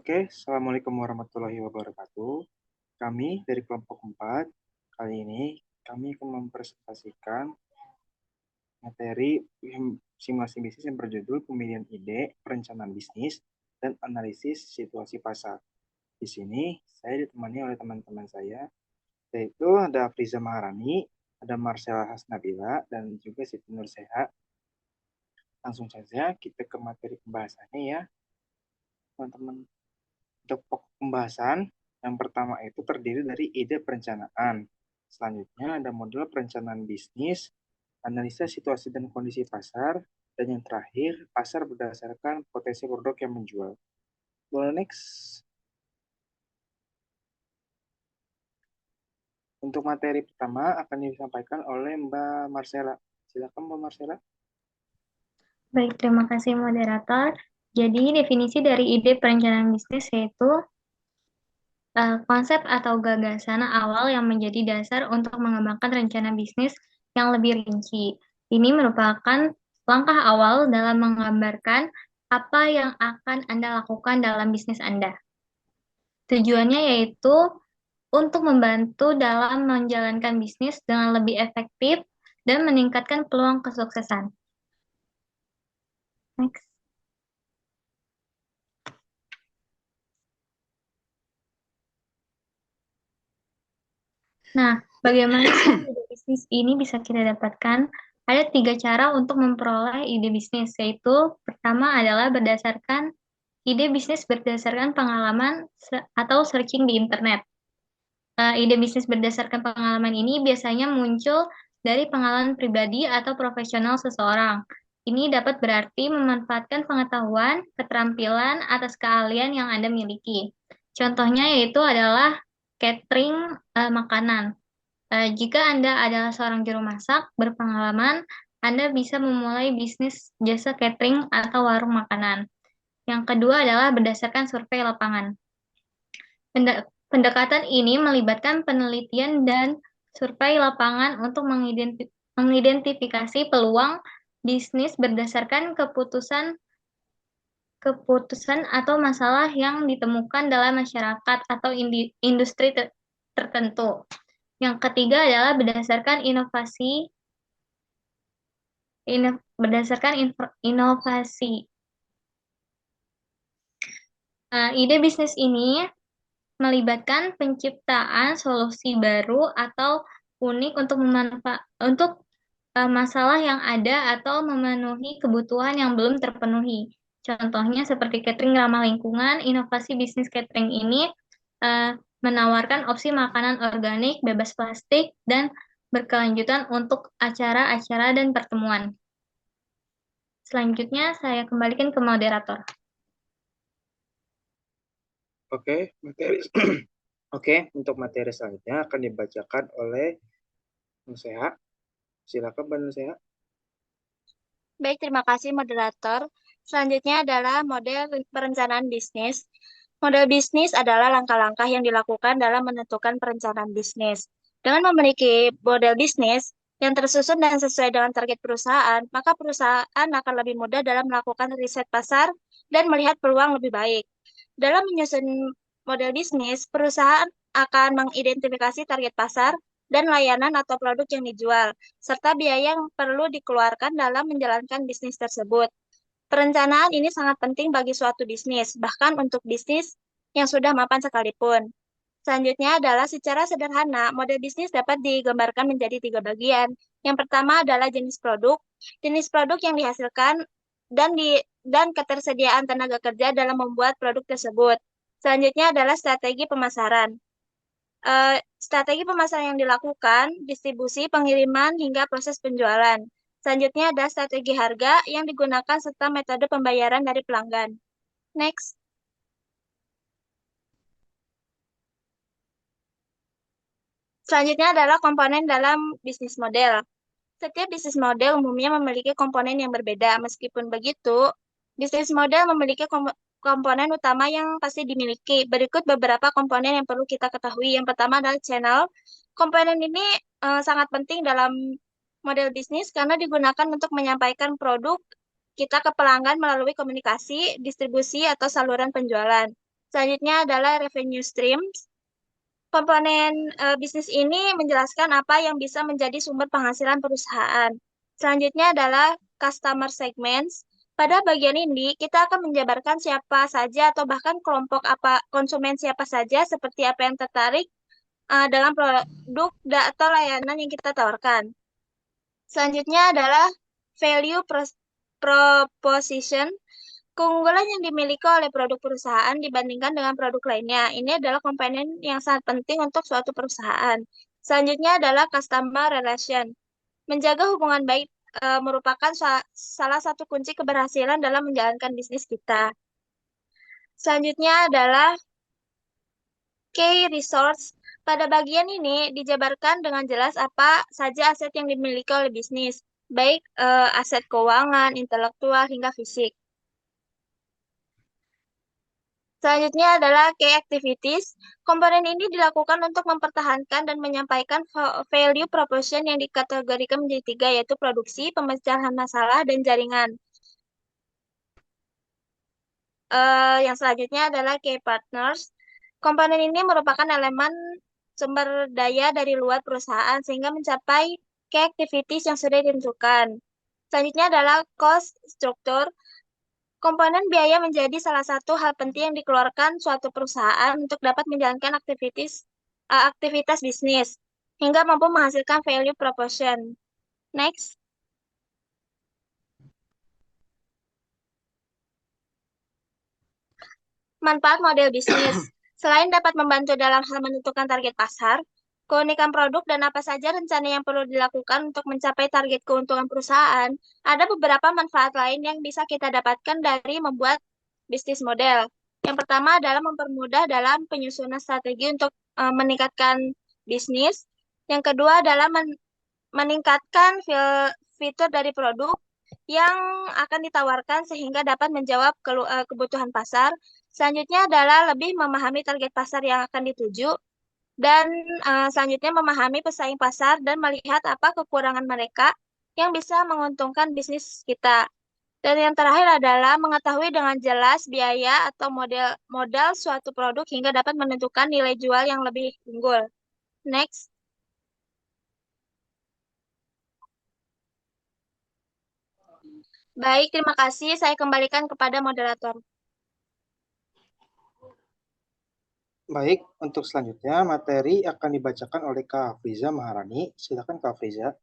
Oke, Assalamualaikum warahmatullahi wabarakatuh. Kami dari kelompok 4, kali ini kami akan mempresentasikan materi simulasi bisnis yang berjudul pemilihan ide, perencanaan bisnis, dan analisis situasi pasar. Di sini saya ditemani oleh teman-teman saya, yaitu ada Friza Maharani, ada Marcella Hasnabila, dan juga Siti Nurseha. Langsung saja kita ke materi pembahasannya ya, teman-teman. Untuk pokok pembahasan, yang pertama itu terdiri dari ide perencanaan. Selanjutnya ada model perencanaan bisnis, analisa situasi dan kondisi pasar, dan yang terakhir, pasar berdasarkan potensi produk yang menjual. Boleh next. Untuk materi pertama akan disampaikan oleh Mbak Marcella. Silakan Mbak Marcella. Baik, terima kasih moderator. Jadi, definisi dari ide perencanaan bisnis yaitu konsep atau gagasan awal yang menjadi dasar untuk mengembangkan rencana bisnis yang lebih rinci. Ini merupakan langkah awal dalam menggambarkan apa yang akan Anda lakukan dalam bisnis Anda. Tujuannya yaitu untuk membantu dalam menjalankan bisnis dengan lebih efektif dan meningkatkan peluang kesuksesan. Next. Nah, bagaimana ide bisnis ini bisa kita dapatkan? Ada 3 cara untuk memperoleh ide bisnis, yaitu pertama adalah berdasarkan ide bisnis berdasarkan pengalaman atau searching di internet. Ide bisnis berdasarkan pengalaman ini biasanya muncul dari pengalaman pribadi atau profesional seseorang. Ini dapat berarti memanfaatkan pengetahuan, keterampilan, atas keahlian yang Anda miliki. Contohnya yaitu adalah catering makanan. Jika Anda adalah seorang juru masak berpengalaman, Anda bisa memulai bisnis jasa catering atau warung makanan. Yang kedua adalah berdasarkan survei lapangan. Pendekatan ini melibatkan penelitian dan survei lapangan untuk mengidentifikasi peluang bisnis berdasarkan keputusan atau masalah yang ditemukan dalam masyarakat atau industri tertentu. Yang ketiga adalah berdasarkan inovasi. Ide bisnis ini melibatkan penciptaan solusi baru atau unik untuk masalah yang ada atau memenuhi kebutuhan yang belum terpenuhi. Contohnya seperti catering ramah lingkungan, inovasi bisnis catering ini menawarkan opsi makanan organik, bebas plastik, dan berkelanjutan untuk acara-acara dan pertemuan. Selanjutnya, saya kembalikan ke moderator. Oke, Oke, untuk materi selanjutnya akan dibacakan oleh Nurseha. Silakan Mbak Nurseha. Baik, terima kasih moderator. Selanjutnya adalah model perencanaan bisnis. Model bisnis adalah langkah-langkah yang dilakukan dalam menentukan perencanaan bisnis. Dengan memiliki model bisnis yang tersusun dan sesuai dengan target perusahaan, maka perusahaan akan lebih mudah dalam melakukan riset pasar dan melihat peluang lebih baik. Dalam menyusun model bisnis, perusahaan akan mengidentifikasi target pasar dan layanan atau produk yang dijual, serta biaya yang perlu dikeluarkan dalam menjalankan bisnis tersebut. Perencanaan ini sangat penting bagi suatu bisnis, bahkan untuk bisnis yang sudah mapan sekalipun. Selanjutnya adalah secara sederhana, model bisnis dapat digambarkan menjadi 3 bagian. Yang pertama adalah jenis produk yang dihasilkan dan ketersediaan tenaga kerja dalam membuat produk tersebut. Selanjutnya adalah strategi pemasaran. Strategi pemasaran yang dilakukan, distribusi, pengiriman, hingga proses penjualan. Selanjutnya ada strategi harga yang digunakan serta metode pembayaran dari pelanggan. Next. Selanjutnya adalah komponen dalam bisnis model. Setiap bisnis model umumnya memiliki komponen yang berbeda. Meskipun begitu, bisnis model memiliki komponen utama yang pasti dimiliki. Berikut beberapa komponen yang perlu kita ketahui. Yang pertama adalah channel. Komponen ini sangat penting dalam model bisnis karena digunakan untuk menyampaikan produk kita ke pelanggan melalui komunikasi, distribusi, atau saluran penjualan. Selanjutnya adalah revenue streams. Komponen bisnis ini menjelaskan apa yang bisa menjadi sumber penghasilan perusahaan. Selanjutnya adalah customer segments. Pada bagian ini, kita akan menjabarkan siapa saja atau bahkan kelompok konsumen siapa saja seperti apa yang tertarik dalam produk atau layanan yang kita tawarkan. Selanjutnya adalah value proposition. Keunggulan yang dimiliki oleh produk perusahaan dibandingkan dengan produk lainnya. Ini adalah komponen yang sangat penting untuk suatu perusahaan. Selanjutnya adalah customer relation. Menjaga hubungan baik merupakan salah satu kunci keberhasilan dalam menjalankan bisnis kita. Selanjutnya adalah key resource. Pada bagian ini dijabarkan dengan jelas apa saja aset yang dimiliki oleh bisnis, baik aset keuangan, intelektual, hingga fisik. Selanjutnya adalah key activities. Komponen ini dilakukan untuk mempertahankan dan menyampaikan value proposition yang dikategorikan menjadi 3, yaitu produksi, pemecahan masalah, dan jaringan. Yang selanjutnya adalah key partners. Komponen ini merupakan elemen sumber daya dari luar perusahaan sehingga mencapai key activities yang sudah ditentukan. Selanjutnya adalah cost structure. Komponen biaya menjadi salah satu hal penting yang dikeluarkan suatu perusahaan untuk dapat menjalankan aktivitas bisnis hingga mampu menghasilkan value proposition. Next. Manfaat model bisnis. Selain dapat membantu dalam hal menentukan target pasar, keunikan produk dan apa saja rencana yang perlu dilakukan untuk mencapai target keuntungan perusahaan, ada beberapa manfaat lain yang bisa kita dapatkan dari membuat bisnis model. Yang pertama adalah mempermudah dalam penyusunan strategi untuk meningkatkan bisnis. Yang kedua adalah meningkatkan fitur dari produk yang akan ditawarkan sehingga dapat menjawab kebutuhan pasar. Selanjutnya adalah lebih memahami target pasar yang akan dituju. Dan selanjutnya memahami pesaing pasar dan melihat apa kekurangan mereka yang bisa menguntungkan bisnis kita. Dan yang terakhir adalah mengetahui dengan jelas biaya atau modal suatu produk hingga dapat menentukan nilai jual yang lebih unggul. Next. Baik, terima kasih. Saya kembalikan kepada moderator. Baik, untuk selanjutnya materi akan dibacakan oleh Kak Afriza Maharani. Silakan Kak Afriza.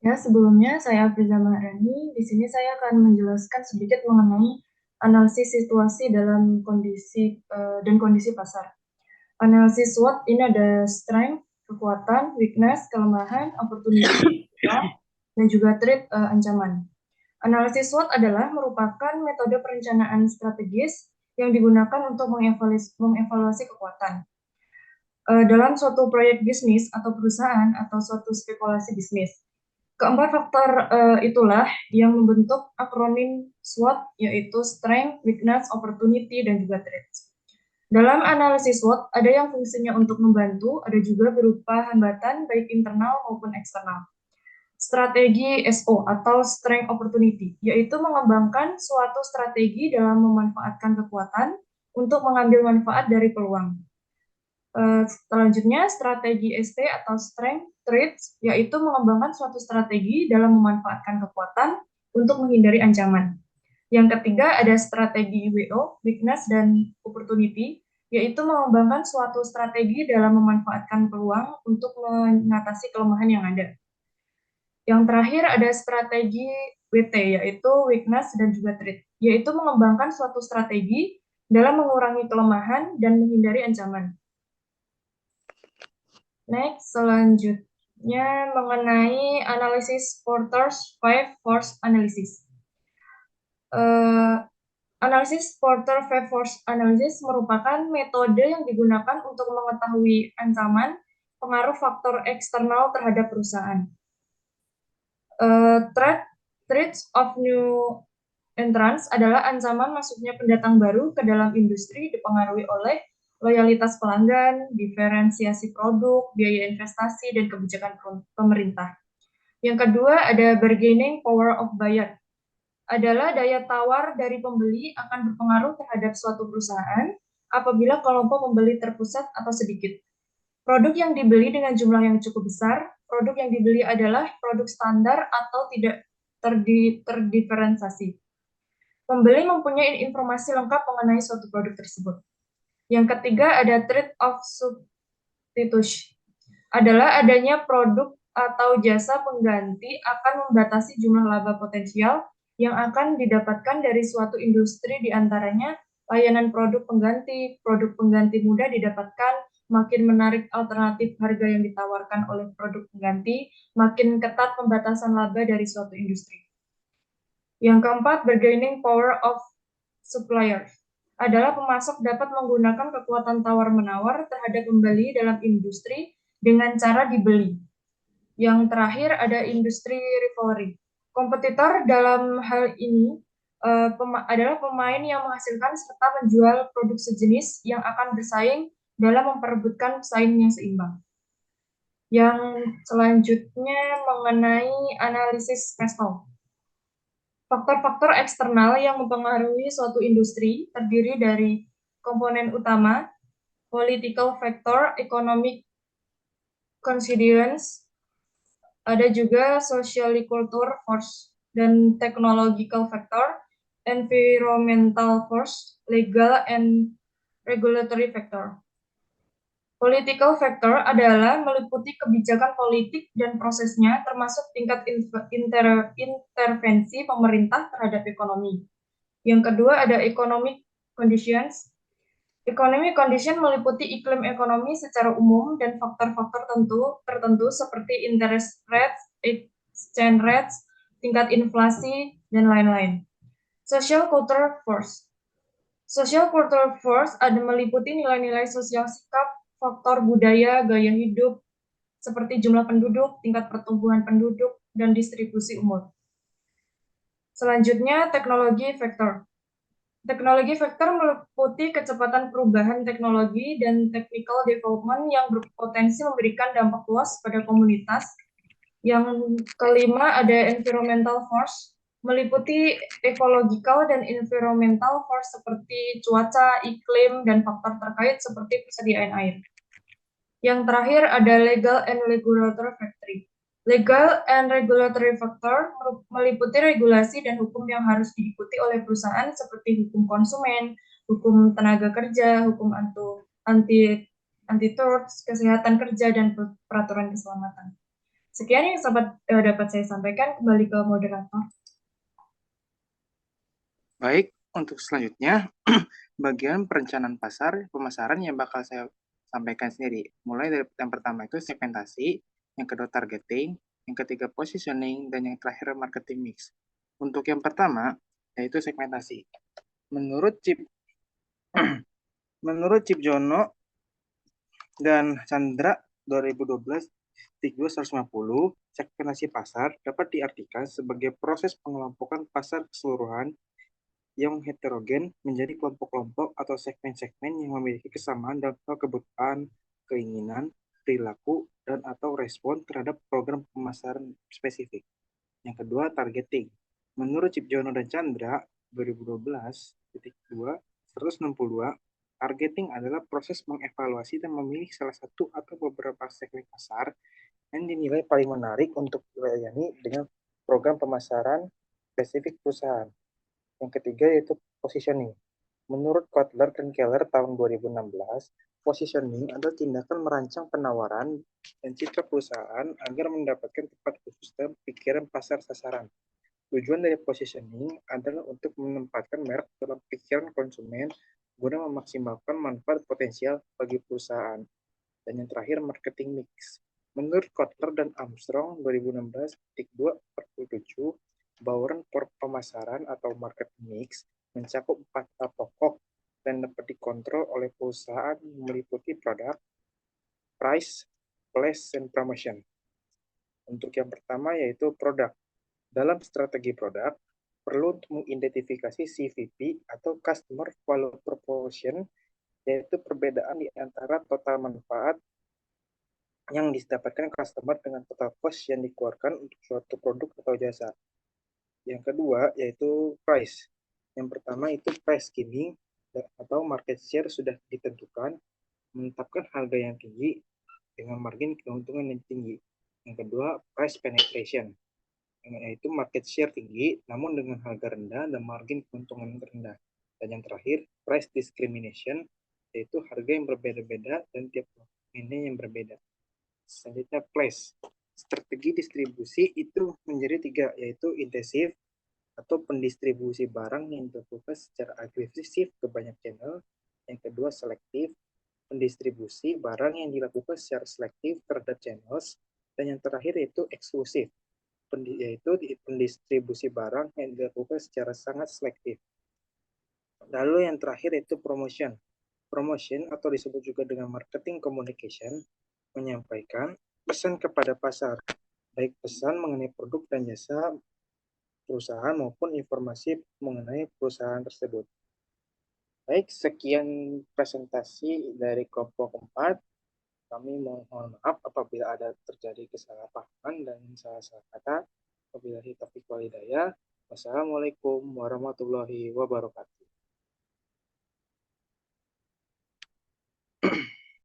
Ya, sebelumnya saya Afriza Maharani. Di sini saya akan menjelaskan sedikit mengenai analisis situasi dalam kondisi pasar. Analisis SWOT ini ada strength, kekuatan, weakness, kelemahan, opportunity, dan juga threat, ancaman. Analisis SWOT adalah merupakan metode perencanaan strategis yang digunakan untuk mengevaluasi kekuatan dalam suatu proyek bisnis atau perusahaan atau suatu spekulasi bisnis. Keempat faktor itulah yang membentuk akronim SWOT, yaitu strength, weakness, opportunity, dan juga threats. Dalam analisis SWOT, ada yang fungsinya untuk membantu, ada juga berupa hambatan baik internal maupun eksternal. Strategi SO atau strength opportunity, yaitu mengembangkan suatu strategi dalam memanfaatkan kekuatan untuk mengambil manfaat dari peluang. Selanjutnya, strategi ST atau strength traits, yaitu mengembangkan suatu strategi dalam memanfaatkan kekuatan untuk menghindari ancaman. Yang ketiga, ada strategi WO, weakness dan opportunity, yaitu mengembangkan suatu strategi dalam memanfaatkan peluang untuk mengatasi kelemahan yang ada. Yang terakhir, ada strategi WT, yaitu weakness dan juga threat, yaitu mengembangkan suatu strategi dalam mengurangi kelemahan dan menghindari ancaman. Next, selanjutnya mengenai analisis Porter's 5 Force Analysis. Analisis Porter 5 Force Analysis merupakan metode yang digunakan untuk mengetahui ancaman pengaruh faktor eksternal terhadap perusahaan. Threats of new entrants adalah ancaman masuknya pendatang baru ke dalam industri dipengaruhi oleh loyalitas pelanggan, diferensiasi produk, biaya investasi, dan kebijakan pemerintah. Yang kedua ada bargaining power of buyer. adalah daya tawar dari pembeli akan berpengaruh terhadap suatu perusahaan apabila kelompok pembeli terpusat atau sedikit. Produk yang dibeli dengan jumlah yang cukup besar, produk yang dibeli adalah produk standar atau tidak terdiferensiasi. Pembeli mempunyai informasi lengkap mengenai suatu produk tersebut. Yang ketiga ada trade-off substitution. Adalah adanya produk atau jasa pengganti akan membatasi jumlah laba potensial yang akan didapatkan dari suatu industri, di antaranya layanan produk pengganti mudah didapatkan, makin menarik alternatif harga yang ditawarkan oleh produk pengganti, makin ketat pembatasan laba dari suatu industri. Yang keempat, bargaining power of suppliers adalah pemasok dapat menggunakan kekuatan tawar-menawar terhadap pembeli dalam industri dengan cara dibeli. Yang terakhir ada industri rivalry. Kompetitor dalam hal ini adalah pemain yang menghasilkan serta menjual produk sejenis yang akan bersaing dalam memperebutkan pesaing yang seimbang. Yang selanjutnya mengenai analisis Prestel. Faktor-faktor eksternal yang mempengaruhi suatu industri terdiri dari komponen utama, political factor, economic constituents, ada juga socially cultural force, dan technological factor, environmental force, legal and regulatory factor. Political factor adalah meliputi kebijakan politik dan prosesnya, termasuk tingkat intervensi pemerintah terhadap ekonomi. Yang kedua ada economic conditions. Economic condition meliputi iklim ekonomi secara umum dan faktor-faktor tertentu seperti interest rates, exchange rates, tingkat inflasi, dan lain-lain. Social cultural force. Social cultural force ada meliputi nilai-nilai sosial sikap, faktor budaya, gaya hidup, seperti jumlah penduduk, tingkat pertumbuhan penduduk, dan distribusi umur. Selanjutnya, teknologi faktor. Teknologi faktor meliputi kecepatan perubahan teknologi dan technical development yang berpotensi memberikan dampak luas pada komunitas. Yang kelima ada environmental force, meliputi ecological dan environmental force seperti cuaca, iklim, dan faktor terkait seperti persediaan air. Yang terakhir ada legal and regulatory factor. Legal and regulatory factor meliputi regulasi dan hukum yang harus diikuti oleh perusahaan seperti hukum konsumen, hukum tenaga kerja, hukum antitrust, kesehatan kerja, dan peraturan keselamatan. Sekian yang dapat saya sampaikan, kembali ke moderator. Baik, untuk selanjutnya, bagian perencanaan pasar, pemasaran yang bakal saya sampaikan sendiri. Mulai dari yang pertama itu segmentasi, yang kedua targeting, yang ketiga positioning, dan yang terakhir marketing mix. Untuk yang pertama, yaitu segmentasi. Menurut Cip Jono dan Chandra 2012, 150, segmentasi pasar dapat diartikan sebagai proses pengelompokan pasar keseluruhan yang heterogen menjadi kelompok-kelompok atau segmen-segmen yang memiliki kesamaan dalam hal kebutuhan, keinginan, perilaku, dan atau respon terhadap program pemasaran spesifik. Yang kedua, targeting. Menurut Cip Jono dan Chandra, 2012, 162, targeting adalah proses mengevaluasi dan memilih salah satu atau beberapa segmen pasar yang dinilai paling menarik untuk dilayani dengan program pemasaran spesifik perusahaan. Yang ketiga yaitu positioning. Menurut Kotler dan Keller tahun 2016, positioning adalah tindakan merancang penawaran dan citra perusahaan agar mendapatkan tempat khusus dalam pikiran pasar sasaran. Tujuan dari positioning adalah untuk menempatkan merek dalam pikiran konsumen guna memaksimalkan manfaat potensial bagi perusahaan. Dan yang terakhir, marketing mix. Menurut Kotler dan Armstrong 2016, 247, bauran pemasaran atau market mix mencakup 4 hal pokok dan dapat dikontrol oleh perusahaan meliputi produk, price, place, and promotion. Untuk yang pertama yaitu produk. Dalam strategi produk, perlu untuk mengidentifikasi CVP atau Customer Value Proposition, yaitu perbedaan di antara total manfaat yang didapatkan customer dengan total cost yang dikeluarkan untuk suatu produk atau jasa. Yang kedua yaitu price. Yang pertama itu price skimming atau market share sudah ditentukan, menetapkan harga yang tinggi dengan margin keuntungan yang tinggi. Yang kedua, price penetration, yaitu market share tinggi namun dengan harga rendah dan margin keuntungan rendah. Dan yang terakhir, price discrimination, yaitu harga yang berbeda-beda dan tiap ini yang berbeda. Selanjutnya, place. Strategi distribusi itu menjadi 3, yaitu intensif atau pendistribusi barang yang dilakukan secara agresif ke banyak channel. Yang kedua, selektif, pendistribusi barang yang dilakukan secara selektif terhadap channels. Dan yang terakhir yaitu eksklusif, yaitu pendistribusi barang yang dilakukan secara sangat selektif. Lalu yang terakhir yaitu promotion. Promotion atau disebut juga dengan marketing communication menyampaikan pesan kepada pasar, baik pesan mengenai produk dan jasa perusahaan maupun informasi mengenai perusahaan tersebut. Baik, sekian presentasi dari kelompok 4. Kami mohon maaf apabila ada terjadi kesalahpahaman dan salah-salah kata. Wabillahi taufiq wal hidayah. Wassalamualaikum warahmatullahi wabarakatuh.